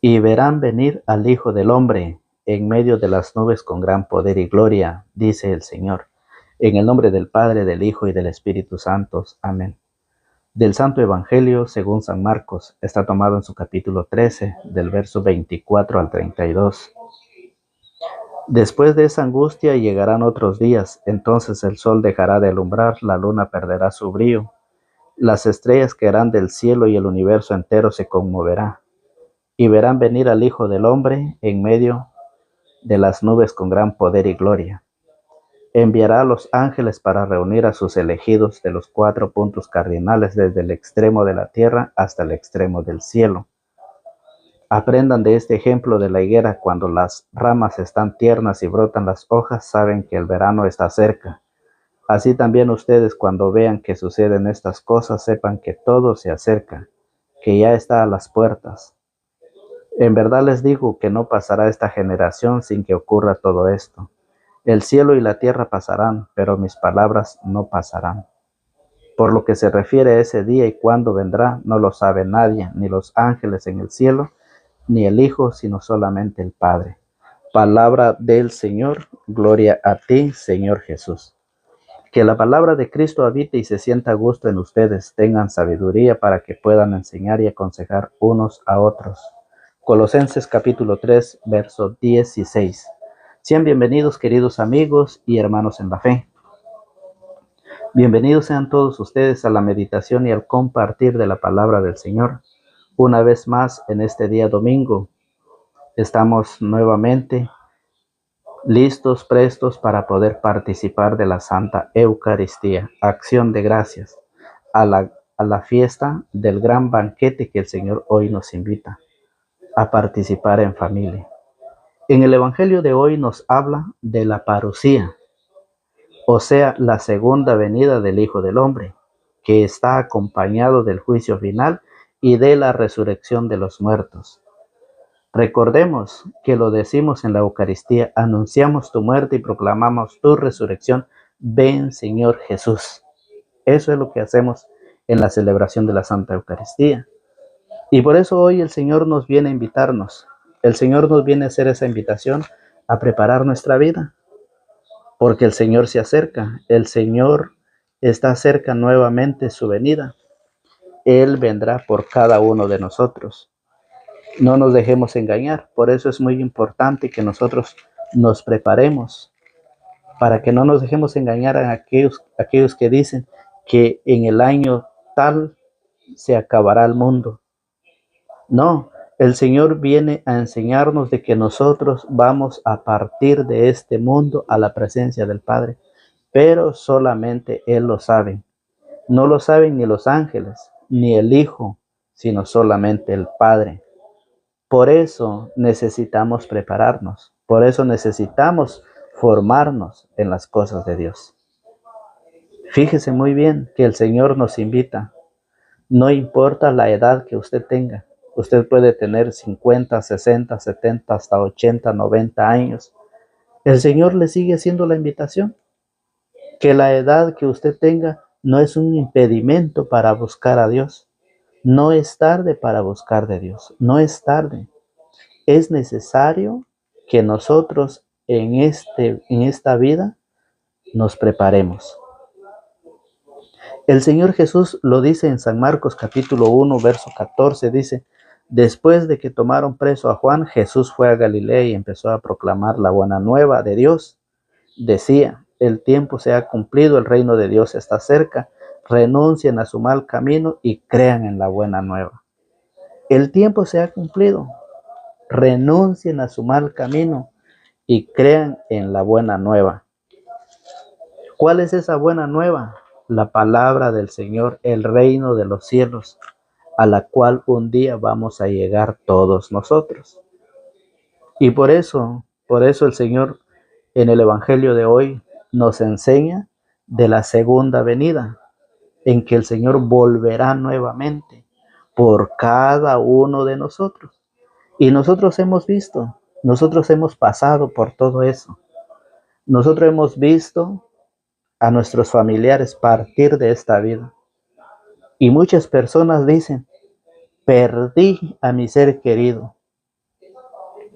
Y verán venir al Hijo del Hombre en medio de las nubes con gran poder y gloria, dice el Señor. En el nombre del Padre, del Hijo y del Espíritu Santo. Amén. Del Santo Evangelio según San Marcos, está tomado en su capítulo 13, del verso 24 al 32. Después de esa angustia llegarán otros días, entonces el sol dejará de alumbrar, la luna perderá su brillo, las estrellas caerán del cielo y el universo entero se conmoverá. Y verán venir al Hijo del Hombre en medio de las nubes con gran poder y gloria. Enviará a los ángeles para reunir a sus elegidos de los 4 puntos cardinales desde el extremo de la tierra hasta el extremo del cielo. Aprendan de este ejemplo de la higuera: cuando las ramas están tiernas y brotan las hojas, saben que el verano está cerca. Así también ustedes, cuando vean que suceden estas cosas, sepan que todo se acerca, que ya está a las puertas. En verdad les digo que no pasará esta generación sin que ocurra todo esto. El cielo y la tierra pasarán, pero mis palabras no pasarán. Por lo que se refiere a ese día y cuándo vendrá, no lo sabe nadie, ni los ángeles en el cielo, ni el Hijo, sino solamente el Padre. Palabra del Señor. Gloria a ti, Señor Jesús. Que la palabra de Cristo habite y se sienta a gusto en ustedes. Tengan sabiduría para que puedan enseñar y aconsejar unos a otros. Colosenses capítulo 3, verso 16. Sean bienvenidos, queridos amigos y hermanos en la fe. Bienvenidos sean todos ustedes a la meditación y al compartir de la palabra del Señor. Una vez más, en este día domingo, estamos nuevamente listos, prestos para poder participar de la Santa Eucaristía, acción de gracias, a la fiesta del gran banquete que el Señor hoy nos invita a participar en familia. En el Evangelio de hoy nos habla de la parusía, o sea, la segunda venida del Hijo del Hombre, que está acompañado del juicio final y de la resurrección de los muertos. Recordemos que lo decimos en la Eucaristía: anunciamos tu muerte y proclamamos tu resurrección. Ven, Señor Jesús. Eso es lo que hacemos en la celebración de la Santa Eucaristía. Y por eso hoy el Señor nos viene a invitarnos. El Señor nos viene a hacer esa invitación a preparar nuestra vida, porque el Señor se acerca. El Señor está cerca nuevamente su venida. Él vendrá por cada uno de nosotros. No nos dejemos engañar. Por eso es muy importante que nosotros nos preparemos, para que no nos dejemos engañar a aquellos que dicen que en el año tal se acabará el mundo. No, el Señor viene a enseñarnos de que nosotros vamos a partir de este mundo a la presencia del Padre, pero solamente Él lo sabe. No lo saben ni los ángeles, ni el Hijo, sino solamente el Padre. Por eso necesitamos prepararnos, por eso necesitamos formarnos en las cosas de Dios. Fíjese muy bien que el Señor nos invita. No importa la edad que usted tenga. Usted puede tener 50, 60, 70, hasta 80, 90 años. El Señor le sigue haciendo la invitación. Que la edad que usted tenga no es un impedimento para buscar a Dios. No es tarde para buscar de Dios. No es tarde. Es necesario que nosotros en esta vida nos preparemos. El Señor Jesús lo dice en San Marcos capítulo 1, verso 14, dice: después de que tomaron preso a Juan, Jesús fue a Galilea y empezó a proclamar la buena nueva de Dios. Decía: el tiempo se ha cumplido, el reino de Dios está cerca, renuncien a su mal camino y crean en la buena nueva. El tiempo se ha cumplido, renuncien a su mal camino y crean en la buena nueva. ¿Cuál es esa buena nueva? La palabra del Señor, el reino de los cielos, a la cual un día vamos a llegar todos nosotros. Y por eso el Señor en el Evangelio de hoy nos enseña de la segunda venida, en que el Señor volverá nuevamente por cada uno de nosotros. Y nosotros hemos visto, nosotros hemos pasado por todo eso. Nosotros hemos visto a nuestros familiares partir de esta vida. Y muchas personas dicen: perdí a mi ser querido.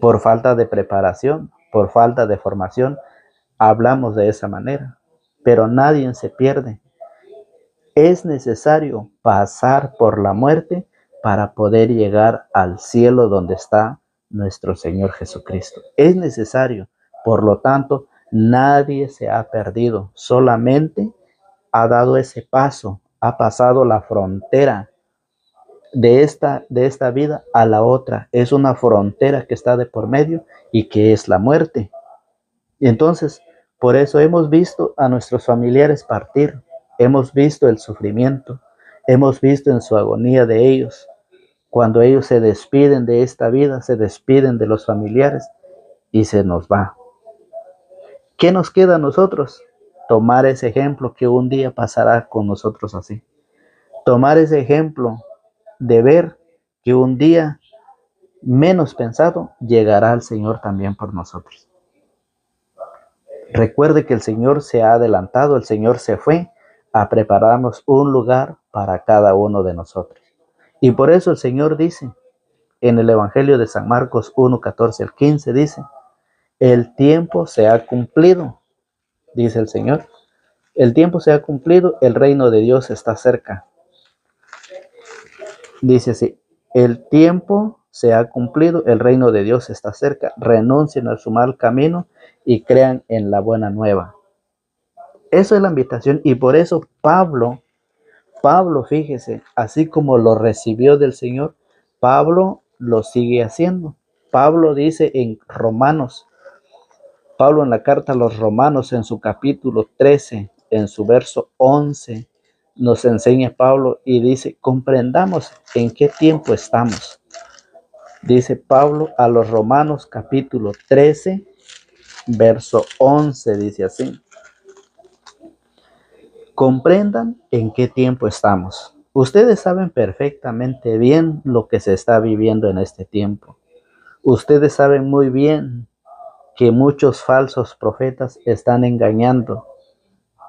Por falta de preparación, por falta de formación, hablamos de esa manera, pero nadie se pierde. Es necesario pasar por la muerte para poder llegar al cielo donde está nuestro Señor Jesucristo. Es necesario. Por lo tanto, nadie se ha perdido. Solamente ha dado ese paso, ha pasado la frontera de esta vida a la otra. Es una frontera que está de por medio y que es la muerte. Y entonces, por eso hemos visto a nuestros familiares partir, hemos visto el sufrimiento, hemos visto en su agonía de ellos, cuando ellos se despiden de esta vida, se despiden de los familiares y se nos va. ¿Qué nos queda a nosotros? Tomar ese ejemplo que un día pasará con nosotros así. Tomar ese ejemplo de ver que un día menos pensado llegará el Señor también por nosotros. Recuerde que el Señor se ha adelantado, el Señor se fue a prepararnos un lugar para cada uno de nosotros. Y por eso el Señor dice en el Evangelio de San Marcos 1, 14 al 15, dice, el tiempo se ha cumplido, dice el Señor. El tiempo se ha cumplido, el reino de Dios está cerca. Dice así, el tiempo se ha cumplido, el reino de Dios está cerca. Renuncien a su mal camino y crean en la buena nueva. Eso es la invitación y por eso Pablo, fíjese, así como lo recibió del Señor, Pablo lo sigue haciendo. Pablo dice en Romanos, Pablo en la carta a los Romanos en su capítulo 13, en su verso 11, nos enseña Pablo y dice, comprendamos en qué tiempo estamos. Dice Pablo a los Romanos capítulo 13, verso 11, dice así. Comprendan en qué tiempo estamos. Ustedes saben perfectamente bien lo que se está viviendo en este tiempo. Ustedes saben muy bien que muchos falsos profetas están engañando.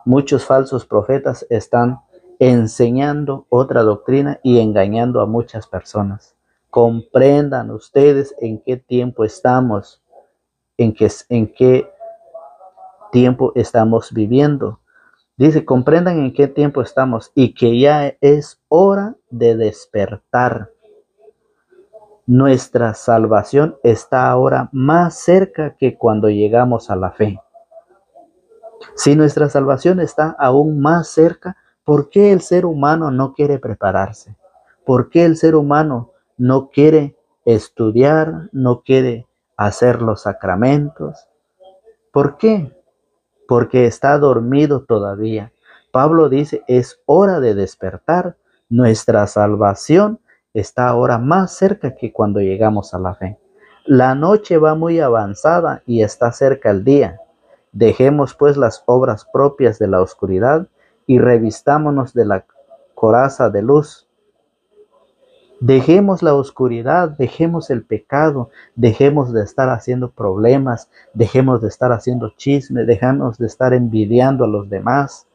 Muchos falsos profetas están enseñando otra doctrina y engañando a muchas personas. Comprendan ustedes en qué tiempo estamos, en qué tiempo estamos viviendo. Dice, comprendan en qué tiempo estamos y que ya es hora de despertar. Nuestra salvación está ahora más cerca que cuando llegamos a la fe. Si nuestra salvación está aún más cerca, ¿por qué el ser humano no quiere prepararse? ¿Por qué el ser humano no quiere estudiar, no quiere hacer los sacramentos? ¿Por qué? Porque está dormido todavía. Pablo dice, es hora de despertar. Nuestra salvación está ahora más cerca que cuando llegamos a la fe. La noche va muy avanzada y está cerca el día. Dejemos pues las obras propias de la oscuridad y revistámonos de la coraza de luz. Dejemos la oscuridad, dejemos el pecado, dejemos de estar haciendo problemas, dejemos de estar haciendo chisme, dejemos de estar envidiando a los demás.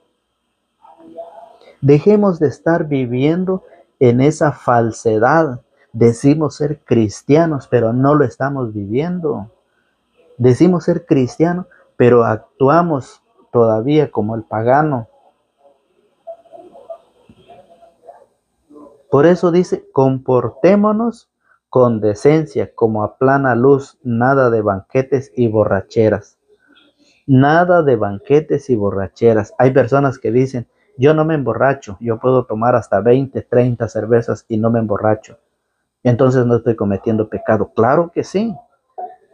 Dejemos de estar viviendo en esa falsedad. Decimos ser cristianos, pero no lo estamos viviendo. Decimos ser cristianos, pero actuamos todavía como el pagano. Por eso dice, comportémonos con decencia, como a plana luz, nada de banquetes y borracheras. Nada de banquetes y borracheras. Hay personas que dicen, yo no me emborracho, yo puedo tomar hasta 20, 30 cervezas y no me emborracho. Entonces no estoy cometiendo pecado. Claro que sí,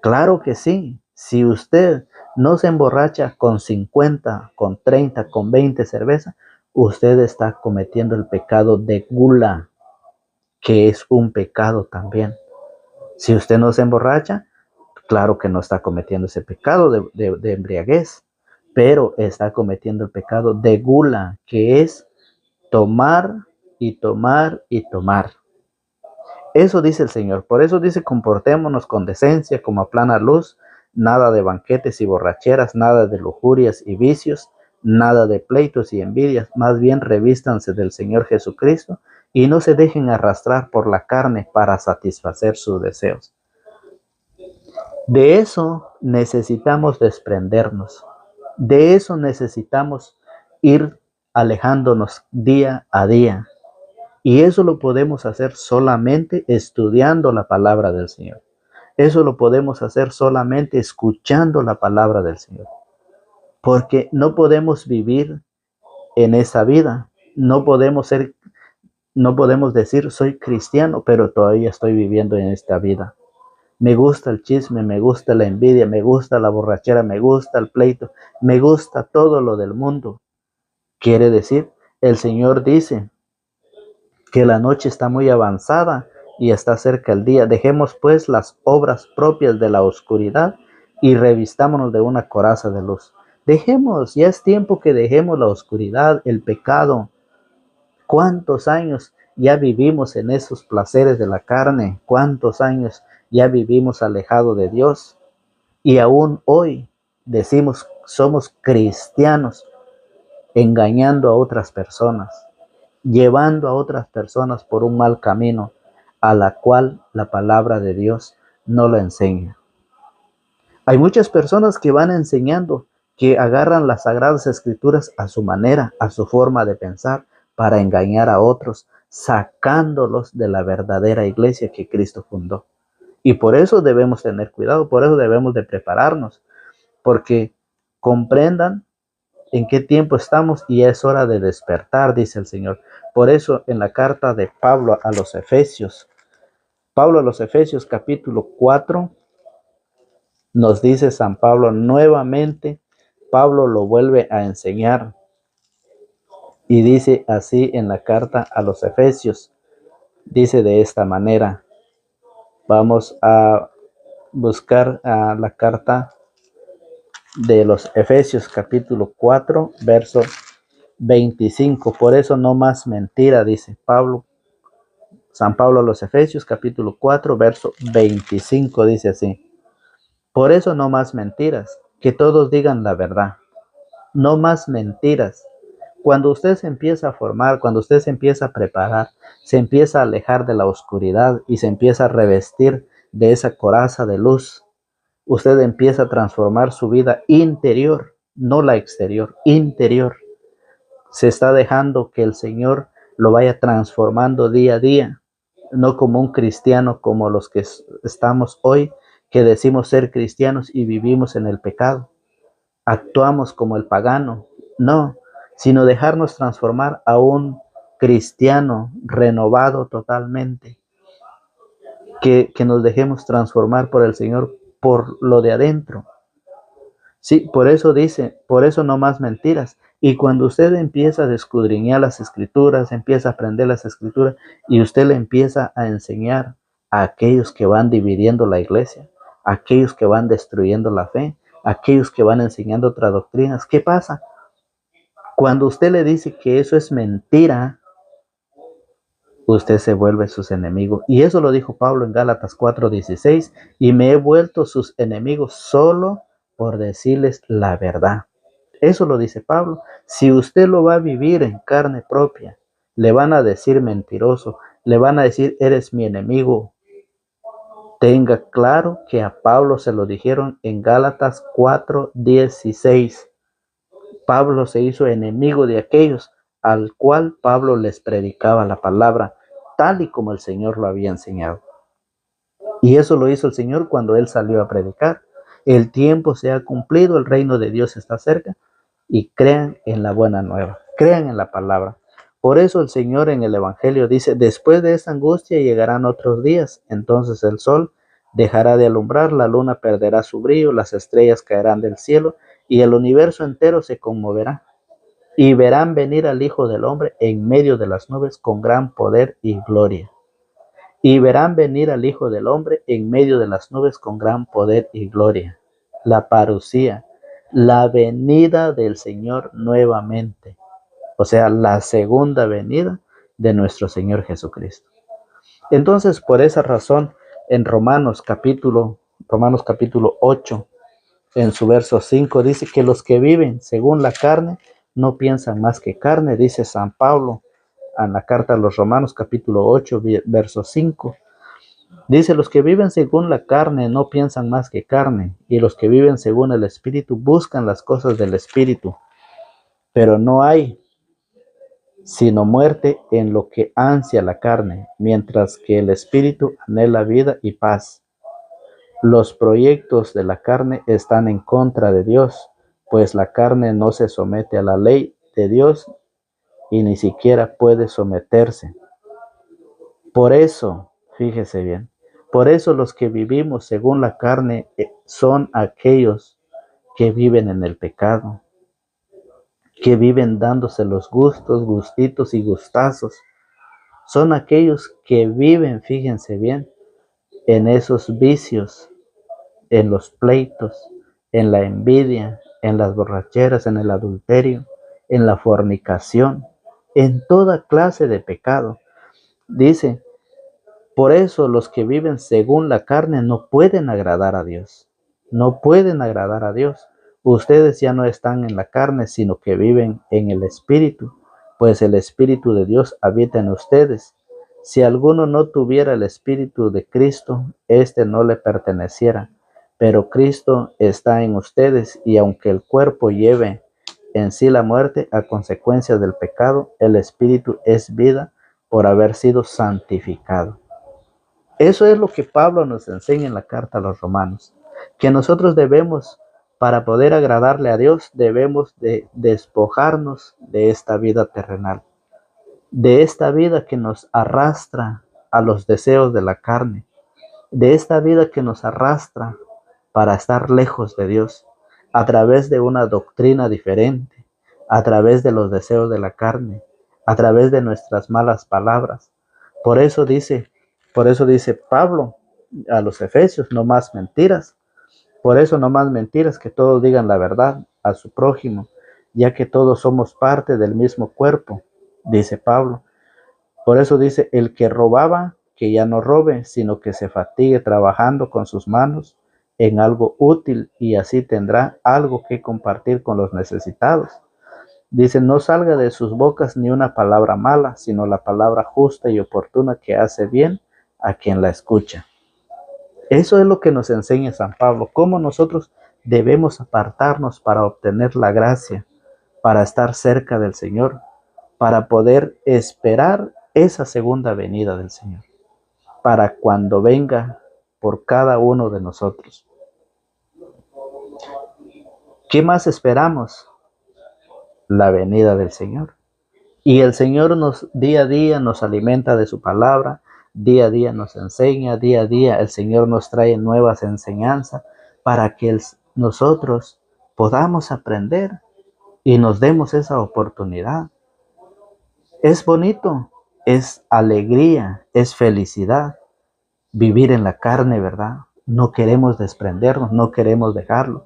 claro que sí. Si usted no se emborracha con 50, con 30, con 20 cervezas, usted está cometiendo el pecado de gula, que es un pecado también. Si usted no se emborracha, claro que no está cometiendo ese pecado de embriaguez, pero está cometiendo el pecado de gula, que es tomar y tomar y tomar. Eso dice el Señor. Por eso dice, comportémonos con decencia, como a plana luz, nada de banquetes y borracheras, nada de lujurias y vicios, nada de pleitos y envidias, más bien revístanse del Señor Jesucristo y no se dejen arrastrar por la carne para satisfacer sus deseos. De eso necesitamos desprendernos. De eso necesitamos ir alejándonos día a día. Y eso lo podemos hacer solamente estudiando la palabra del Señor. Eso lo podemos hacer solamente escuchando la palabra del Señor. Porque no podemos vivir en esa vida. No podemos decir soy cristiano, pero todavía estoy viviendo en esta vida. Me gusta el chisme, me gusta la envidia, me gusta la borrachera, me gusta el pleito, me gusta todo lo del mundo. Quiere decir, el Señor dice que la noche está muy avanzada y está cerca el día. Dejemos pues las obras propias de la oscuridad y revistámonos de una coraza de luz. Dejemos, ya es tiempo que dejemos la oscuridad, el pecado. ¿Cuántos años ya vivimos en esos placeres de la carne? ¿Cuántos años ya vivimos alejados de Dios? Y aún hoy decimos somos cristianos, engañando a otras personas, llevando a otras personas por un mal camino, a la cual la palabra de Dios no lo enseña. Hay muchas personas que van enseñando, que agarran las sagradas escrituras a su manera, a su forma de pensar, para engañar a otros, sacándolos de la verdadera iglesia que Cristo fundó. Y por eso debemos tener cuidado, por eso debemos de prepararnos, porque comprendan en qué tiempo estamos y es hora de despertar, dice el Señor. Por eso en la carta de Pablo a los Efesios, capítulo 4, nos dice San Pablo nuevamente, Pablo lo vuelve a enseñar y dice así en la carta a los Efesios, dice de esta manera. Vamos a buscar la carta de los Efesios capítulo 4, verso 25. Por eso no más mentira, dice San Pablo a los Efesios capítulo 4, verso 25, dice así. Por eso no más mentiras, que todos digan la verdad. No más mentiras. Cuando usted se empieza a formar, cuando usted se empieza a preparar, se empieza a alejar de la oscuridad y se empieza a revestir de esa coraza de luz, usted empieza a transformar su vida interior, no la exterior, interior. Se está dejando que el Señor lo vaya transformando día a día, no como un cristiano como los que estamos hoy, que decimos ser cristianos y vivimos en el pecado. Actuamos como el pagano, no, sino dejarnos transformar a un cristiano renovado totalmente, que nos dejemos transformar por el Señor, por lo de adentro. Sí, por eso dice, por eso no más mentiras. Y cuando usted empieza a escudriñar las escrituras, empieza a aprender las escrituras y usted le empieza a enseñar a aquellos que van dividiendo la iglesia, a aquellos que van destruyendo la fe, a aquellos que van enseñando otras doctrinas, ¿qué pasa? Cuando usted le dice que eso es mentira, usted se vuelve sus enemigos. Y eso lo dijo Pablo en Gálatas 4:16, y me he vuelto sus enemigos solo por decirles la verdad. Eso lo dice Pablo. Si usted lo va a vivir en carne propia, le van a decir mentiroso, le van a decir eres mi enemigo. Tenga claro que a Pablo se lo dijeron en Gálatas 4:16. Pablo se hizo enemigo de aquellos al cual Pablo les predicaba la palabra, tal y como el Señor lo había enseñado. Y eso lo hizo el Señor cuando Él salió a predicar. El tiempo se ha cumplido, el reino de Dios está cerca, y crean en la buena nueva, crean en la palabra. Por eso el Señor en el Evangelio dice, después de esta angustia llegarán otros días, entonces el sol dejará de alumbrar, la luna perderá su brillo, las estrellas caerán del cielo, y el universo entero se conmoverá. Y verán venir al Hijo del Hombre en medio de las nubes con gran poder y gloria. Y verán venir al Hijo del Hombre en medio de las nubes con gran poder y gloria. La parucía, la venida del Señor nuevamente. O sea, la segunda venida de nuestro Señor Jesucristo. Entonces, por esa razón, en Romanos capítulo 8, en su verso 5, dice que los que viven según la carne no piensan más que carne, dice San Pablo en la carta a los Romanos capítulo 8, verso 5. Dice, los que viven según la carne no piensan más que carne, y los que viven según el Espíritu buscan las cosas del Espíritu, pero no hay sino muerte en lo que ansia la carne, mientras que el Espíritu anhela vida y paz. Los proyectos de la carne están en contra de Dios, pues la carne no se somete a la ley de Dios y ni siquiera puede someterse. Por eso, fíjese bien, por eso los que vivimos según la carne son aquellos que viven en el pecado, que viven dándose los gustos, gustitos y gustazos. Son aquellos que viven, fíjense bien, en esos vicios, en los pleitos, en la envidia, en las borracheras, en el adulterio, en la fornicación, en toda clase de pecado. Dice, por eso los que viven según la carne no pueden agradar a Dios. No pueden agradar a Dios. Ustedes ya no están en la carne, sino que viven en el Espíritu, pues el Espíritu de Dios habita en ustedes. Si alguno no tuviera el Espíritu de Cristo, éste no le perteneciera. Pero Cristo está en ustedes, y aunque el cuerpo lleve en sí la muerte a consecuencia del pecado, el Espíritu es vida por haber sido santificado. Eso es lo que Pablo nos enseña en la carta a los romanos, que nosotros debemos, para poder agradarle a Dios, debemos de despojarnos de esta vida terrenal, de esta vida que nos arrastra a los deseos de la carne, de esta vida que nos arrastra para estar lejos de Dios, a través de una doctrina diferente, a través de los deseos de la carne, a través de nuestras malas palabras. Por eso dice Pablo a los Efesios, no más mentiras. Por eso no más mentiras, que todos digan la verdad a su prójimo, ya que todos somos parte del mismo cuerpo, dice Pablo. Por eso dice, el que robaba, que ya no robe, sino que se fatigue trabajando con sus manos en algo útil, y así tendrá algo que compartir con los necesitados. Dice, no salga de sus bocas ni una palabra mala, sino la palabra justa y oportuna que hace bien a quien la escucha. Eso es lo que nos enseña San Pablo, cómo nosotros debemos apartarnos para obtener la gracia, para estar cerca del Señor, para poder esperar esa segunda venida del Señor, para cuando venga por cada uno de nosotros. ¿Qué más esperamos? La venida del Señor. Y el Señor día a día nos alimenta de su palabra, día a día nos enseña, día a día el Señor nos trae nuevas enseñanzas para que nosotros podamos aprender y nos demos esa oportunidad. Es bonito, es alegría, es felicidad vivir en la carne, ¿verdad? No queremos desprendernos, no queremos dejarlo,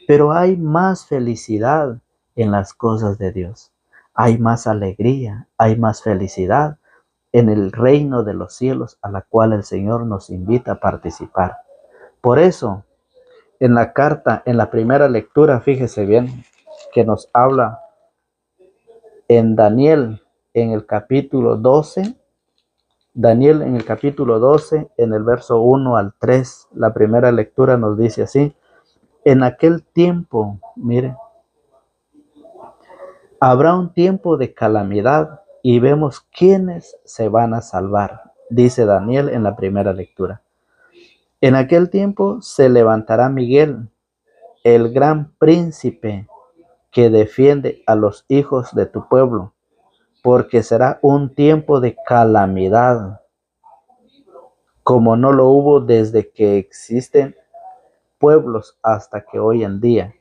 pero hay más felicidad en las cosas de Dios. Hay más alegría, hay más felicidad en el reino de los cielos a la cual el Señor nos invita a participar. Por eso, en la carta, en la primera lectura, fíjese bien, que nos habla en Daniel, en el capítulo 12, Daniel en el capítulo 12, en el verso 1 al 3, la primera lectura nos dice así, en aquel tiempo, mire, habrá un tiempo de calamidad y vemos quiénes se van a salvar, dice Daniel en la primera lectura. En aquel tiempo se levantará Miguel, el gran príncipe que defiende a los hijos de tu pueblo, porque será un tiempo de calamidad, como no lo hubo desde que existen pueblos hasta que hoy en día.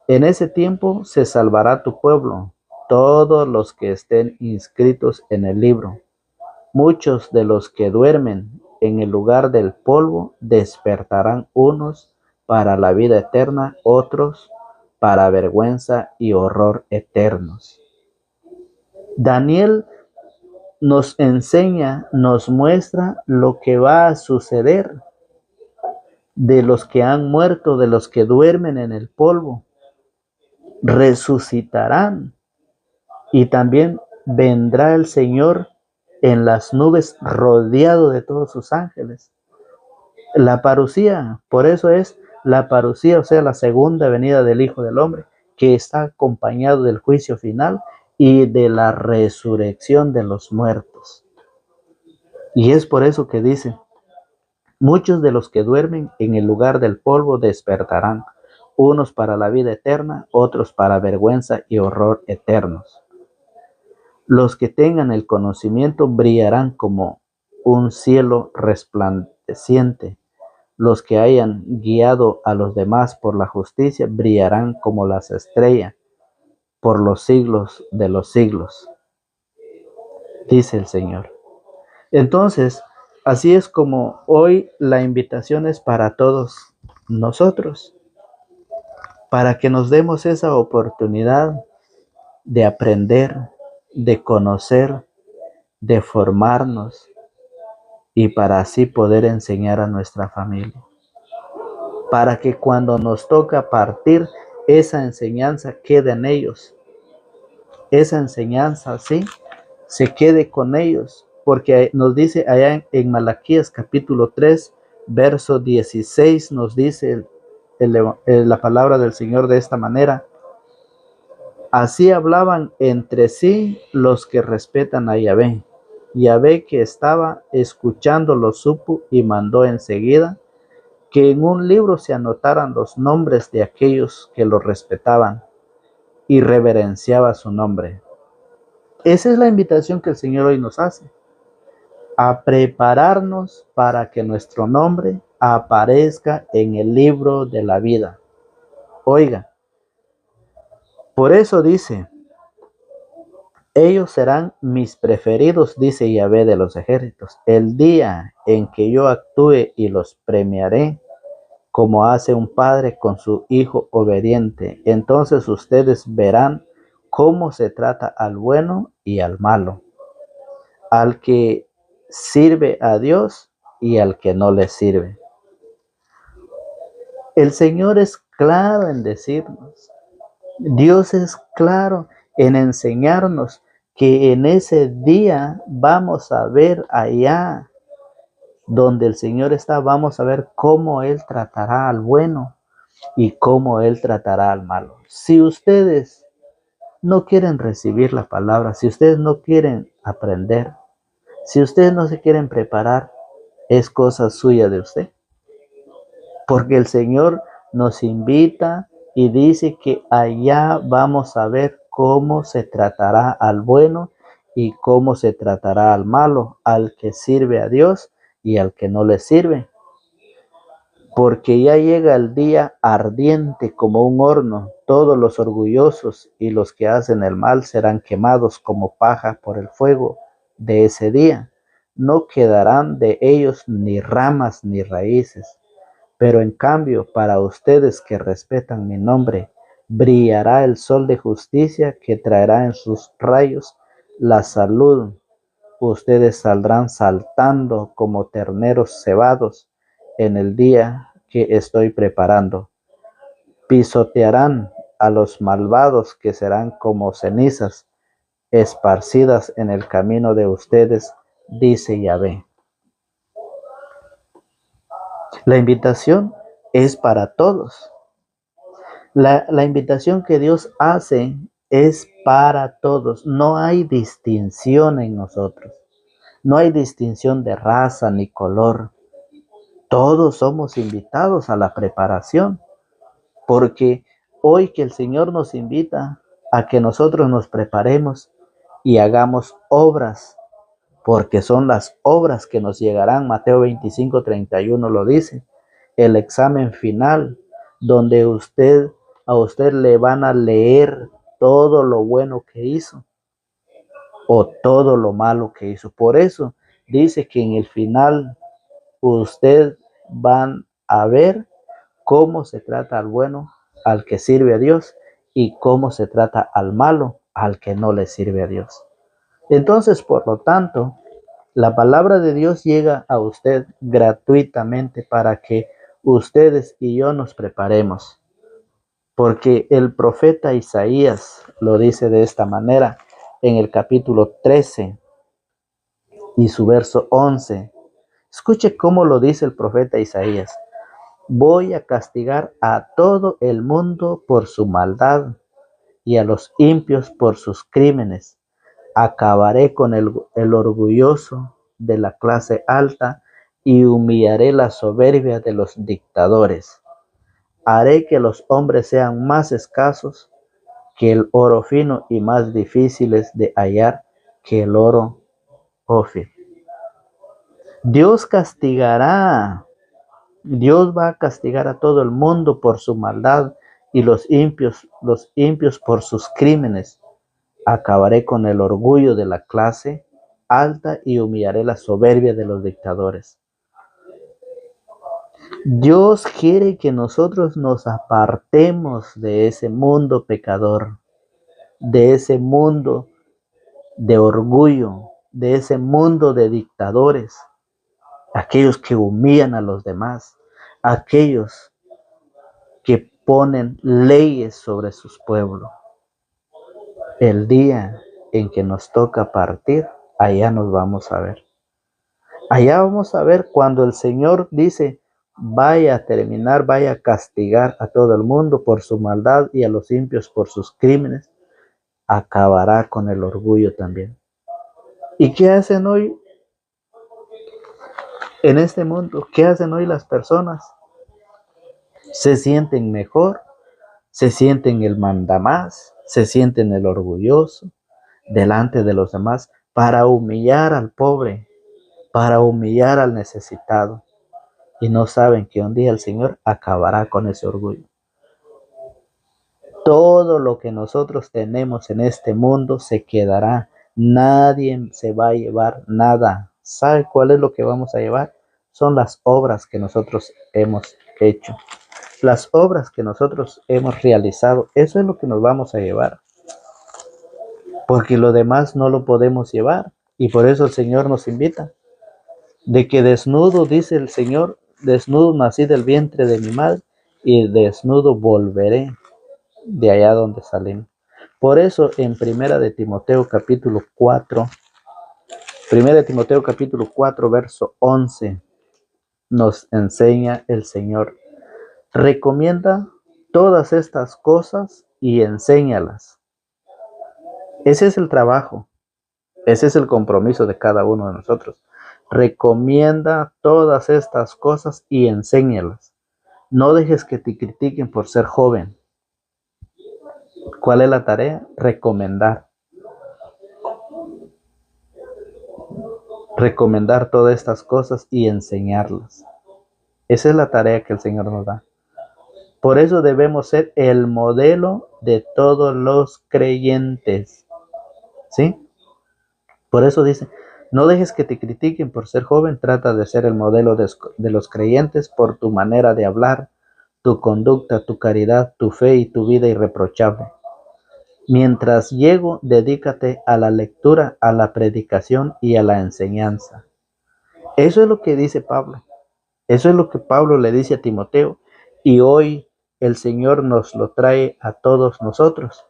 En ese tiempo se salvará tu pueblo, todos los que estén inscritos en el libro. Muchos de los que duermen en el lugar del polvo despertarán, unos para la vida eterna, otros para vergüenza y horror eternos. Daniel nos enseña, nos muestra lo que va a suceder de los que han muerto, de los que duermen en el polvo. Resucitarán y también vendrá el Señor en las nubes, rodeado de todos sus ángeles. La parucía, por eso es la parucía, o sea, la segunda venida del Hijo del Hombre, que está acompañado del juicio final y de la resurrección de los muertos. Y es por eso que dice, muchos de los que duermen en el lugar del polvo despertarán, unos para la vida eterna, otros para vergüenza y horror eternos. Los que tengan el conocimiento brillarán como un cielo resplandeciente. Los que hayan guiado a los demás por la justicia brillarán como las estrellas por los siglos de los siglos, dice el Señor. Entonces, así es como hoy la invitación es para todos nosotros, para que nos demos esa oportunidad de aprender, de conocer, de formarnos y para así poder enseñar a nuestra familia. Para que cuando nos toca partir, esa enseñanza quede en ellos. Esa enseñanza, sí, se quede con ellos. Porque nos dice allá en Malaquías capítulo 3, verso 16, nos dice la palabra del Señor de esta manera. Así hablaban entre sí los que respetan a Yahvé. Yahvé, que estaba escuchando, lo supo y mandó enseguida que en un libro se anotaran los nombres de aquellos que lo respetaban y reverenciaba su nombre. Esa es la invitación que el Señor hoy nos hace, a prepararnos para que nuestro nombre aparezca en el libro de la vida. Oiga, por eso dice, ellos serán mis preferidos, dice Yahvé de los ejércitos, el día en que yo actúe y los premiaré, como hace un padre con su hijo obediente. Entonces ustedes verán cómo se trata al bueno y al malo, al que sirve a Dios y al que no le sirve. El Señor es claro en decirnos, Dios es claro en enseñarnos que en ese día vamos a ver allá donde el Señor está, vamos a ver cómo Él tratará al bueno y cómo Él tratará al malo. Si ustedes no quieren recibir la palabra, si ustedes no quieren aprender, si ustedes no se quieren preparar, es cosa suya de usted. Porque el Señor nos invita y dice que allá vamos a ver cómo se tratará al bueno y cómo se tratará al malo, al que sirve a Dios y al que no le sirve. Porque ya llega el día ardiente como un horno. Todos los orgullosos y los que hacen el mal serán quemados como paja por el fuego de ese día. No quedarán de ellos ni ramas ni raíces. Pero en cambio, para ustedes que respetan mi nombre, brillará el sol de justicia que traerá en sus rayos la salud. Ustedes saldrán saltando como terneros cebados en el día que estoy preparando. Pisotearán a los malvados que serán como cenizas esparcidas en el camino de ustedes, dice Yahvé. La invitación es para todos. La invitación que Dios hace es para todos. No hay distinción en nosotros. No hay distinción de raza ni color. Todos somos invitados a la preparación, porque hoy que el Señor nos invita a que nosotros nos preparemos y hagamos obras, porque son las obras que nos llegarán. Mateo 25:31 lo dice, el examen final, donde a usted le van a leer todo lo bueno que hizo o todo lo malo que hizo. Por eso dice que en el final usted van a ver cómo se trata al bueno, al que sirve a Dios, y cómo se trata al malo, al que no le sirve a Dios. Entonces, por lo tanto, la palabra de Dios llega a usted gratuitamente para que ustedes y yo nos preparemos. Porque el profeta Isaías lo dice de esta manera en el capítulo 13, y su verso 11. Escuche cómo lo dice el profeta Isaías. Voy a castigar a todo el mundo por su maldad y a los impios por sus crímenes. Acabaré con el orgulloso de la clase alta y humillaré la soberbia de los dictadores. Haré que los hombres sean más escasos que el oro fino y más difíciles de hallar que el oro Ofir. Dios castigará, Dios va a castigar a todo el mundo por su maldad y los impios por sus crímenes. Acabaré con el orgullo de la clase alta y humillaré la soberbia de los dictadores. Dios quiere que nosotros nos apartemos de ese mundo pecador, de ese mundo de orgullo, de ese mundo de dictadores, aquellos que humillan a los demás, aquellos que ponen leyes sobre sus pueblos. El día en que nos toca partir, allá nos vamos a ver. Allá vamos a ver cuando el Señor dice, vaya a terminar, vaya a castigar a todo el mundo por su maldad y a los impios por sus crímenes, acabará con el orgullo también. ¿Y qué hacen hoy en este mundo? ¿Qué hacen hoy las personas? Se sienten mejor, se sienten el mandamás, se sienten el orgulloso delante de los demás para humillar al pobre, para humillar al necesitado. Y no saben que un día el Señor acabará con ese orgullo. Todo lo que nosotros tenemos en este mundo se quedará. Nadie se va a llevar nada. ¿Sabe cuál es lo que vamos a llevar? Son las obras que nosotros hemos hecho. Las obras que nosotros hemos realizado. Eso es lo que nos vamos a llevar. Porque lo demás no lo podemos llevar. Y por eso el Señor nos invita. De que desnudo, dice el Señor, desnudo nací del vientre de mi madre y desnudo volveré de allá donde salimos. Por eso en Primera de Timoteo capítulo 4, verso 11, nos enseña el Señor. Recomienda todas estas cosas y enséñalas. Ese es el trabajo, ese es el compromiso de cada uno de nosotros. Recomienda todas estas cosas y enséñalas. No dejes que te critiquen por ser joven. ¿Cuál es la tarea? Recomendar. Recomendar todas estas cosas y enseñarlas. Esa es la tarea que el Señor nos da. Por eso debemos ser el modelo de todos los creyentes. ¿Sí? Por eso dice, no dejes que te critiquen por ser joven, trata de ser el modelo de los creyentes por tu manera de hablar, tu conducta, tu caridad, tu fe y tu vida irreprochable. Mientras llego, dedícate a la lectura, a la predicación y a la enseñanza. Eso es lo que dice Pablo. Eso es lo que Pablo le dice a Timoteo. Y hoy el Señor nos lo trae a todos nosotros,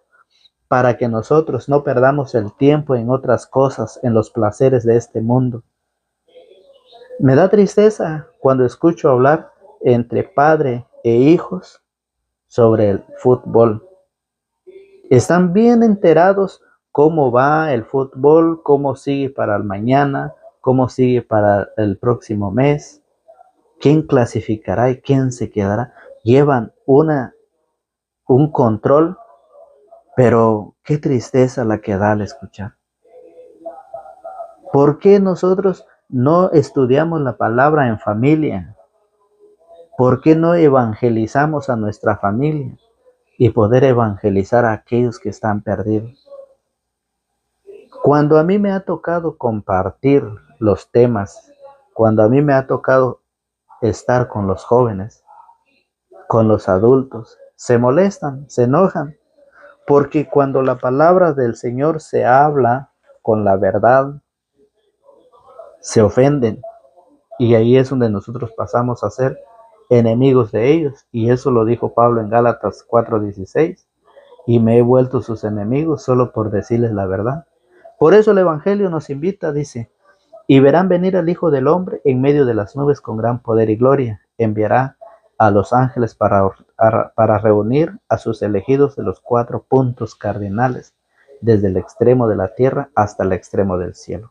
para que nosotros no perdamos el tiempo en otras cosas, en los placeres de este mundo. Me da tristeza cuando escucho hablar entre padre e hijos sobre el fútbol. Están bien enterados cómo va el fútbol, cómo sigue para el mañana, cómo sigue para el próximo mes, quién clasificará y quién se quedará. Llevan un control, pero qué tristeza la que da al escuchar. ¿Por qué nosotros no estudiamos la palabra en familia? ¿Por qué no evangelizamos a nuestra familia y poder evangelizar a aquellos que están perdidos? Cuando a mí me ha tocado compartir los temas, cuando a mí me ha tocado estar con los jóvenes, con los adultos, se molestan, se enojan, porque cuando la palabra del Señor se habla con la verdad, se ofenden. Y ahí es donde nosotros pasamos a ser enemigos de ellos. Y eso lo dijo Pablo en Gálatas 4:16. Y me he vuelto sus enemigos solo por decirles la verdad. Por eso el Evangelio nos invita, dice, Y verán venir al Hijo del Hombre en medio de las nubes con gran poder y gloria. Enviará a los ángeles para reunir a sus elegidos de los 4 puntos cardinales, desde el extremo de la tierra hasta el extremo del cielo.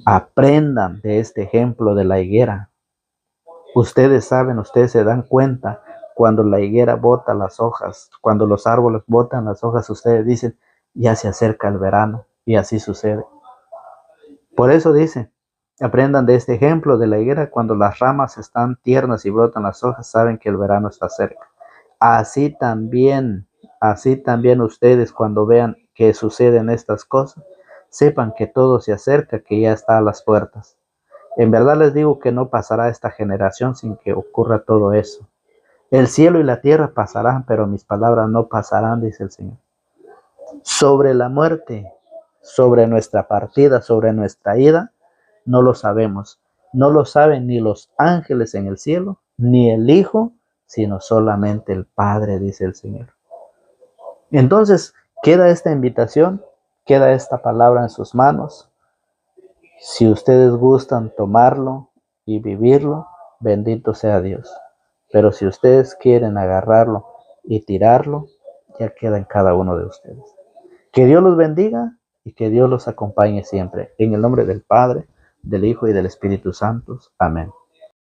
Aprendan de este ejemplo de la higuera. Ustedes saben, ustedes se dan cuenta cuando la higuera bota las hojas, cuando los árboles botan las hojas, ustedes dicen, ya se acerca el verano, y así sucede. Por eso dice, aprendan de este ejemplo de la higuera, cuando las ramas están tiernas y brotan las hojas, saben que el verano está cerca. Así también ustedes cuando vean que suceden estas cosas, sepan que todo se acerca, que ya está a las puertas. En verdad les digo que no pasará esta generación sin que ocurra todo eso. El cielo y la tierra pasarán, pero mis palabras no pasarán, dice el Señor. Sobre la muerte, sobre nuestra partida, sobre nuestra ida, no lo sabemos. No lo saben ni los ángeles en el cielo, ni el Hijo, sino solamente el Padre, dice el Señor. Entonces, queda esta invitación, queda esta palabra en sus manos. Si ustedes gustan tomarlo y vivirlo, bendito sea Dios. Pero si ustedes quieren agarrarlo y tirarlo, ya queda en cada uno de ustedes. Que Dios los bendiga y que Dios los acompañe siempre. En el nombre del Padre, del Hijo y del Espíritu Santo. Amén.